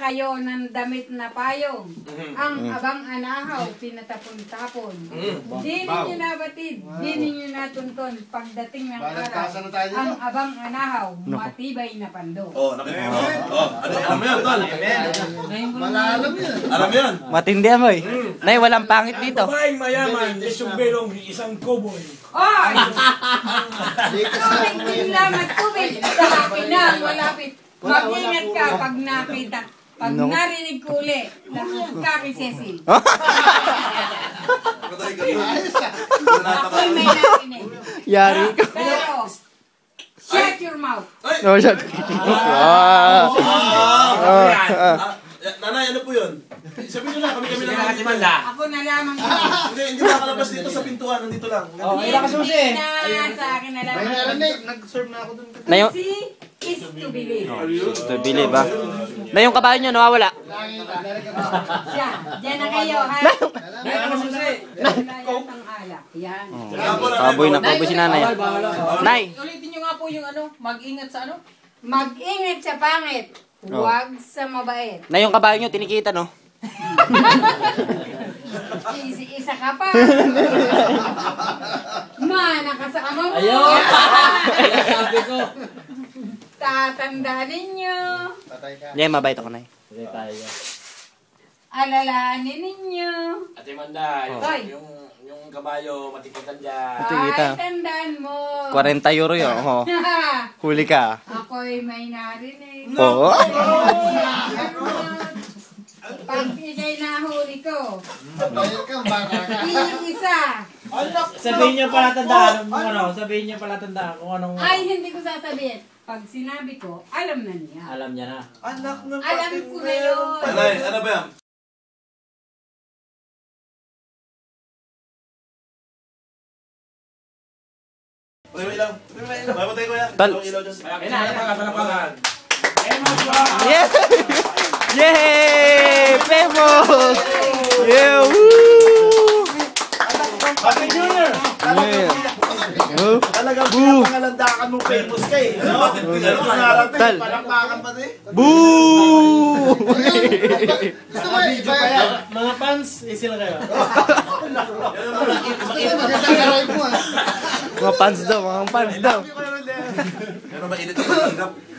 kayo ng damit na payong. Ang abang anahaw, pinatapon-tapon. Di ninyo nabatid, di ninyo natunton. Pagdating ng araw, ang abang anahaw, matibay na pando. Oh, nakikinig mo. Oh, alam mo yan, tol. Malalam yan. Alam mo yan. Matindi mo eh. Nay, walang pangit dito. Babaeng mayaman, isang belong, isang cowboy. Oy! Tubig din lamang, tubig. Sa akin na, malapit. Mag-ingat ka pag nakita. Pag narinig ko uli, lahat ka kay Cecil. Ako'y may narinig. Yari ka. Pero, shut your mouth. No, shut. Nanay, ano po yun? Sabihin nyo na, kami lang. Ako na lamang ko. Hindi makalabas dito sa pintuan, nandito lang. Hindi na, sa akin na May lamang. narinig, nag-serve na ako dun. Na yung, See is to believe. to believe ba? Na yung kabayo nyo nawawala. Siya, dyan na kayo, ha? Wala ang alak. Yan. Kaboy na kaboy si nanay. Nay, Ulitin nyo nga po yung ano, mag-ingat sa ano? Mag-ingat sa pangit. Huwag sa mabait. na yung kabayo nyo tinikita no? Isa ka pa. Nakasama mo. Ayun! Sabi ko. Tatandaan ninyo. Patay ka. Hindi, mabait ako nay. Sige tayo. Alalahanin ninyo. Ate Manda, Hoy. yung kabayo, matikitan dyan. Ito kita. Ay, tandaan mo. 40 euro yun. Oh. Huli ka. Ako'y may narinig. Oo. Pag ikay nahuli ko, Bayad ka, baka ka. iisa. Sabihin nyo pala tandaan kung ano, sabihin nyo pala tandaan kung anong... Ay, hindi ko sasabihin. Pag sinabi ko, alam na niya. Alam niya na. Anak ng Alam ko na yun. Nanay, ano ba yan? Wait lang. Mapatay ko yan. Tal. Ilaw dyan. Palapakan. Yeah! Yay! Famous! Yeah! Woo! Happy New Year! Talagang pinangalandakan mo famous ka eh. Tal. Palakpakan pa din. Boo! Gusto mo iba yan? Mga fans, isil kayo. Gusto mo magandang arrive mo ah. Mga fans daw, mga fans daw. Pero mainit yung tanggap.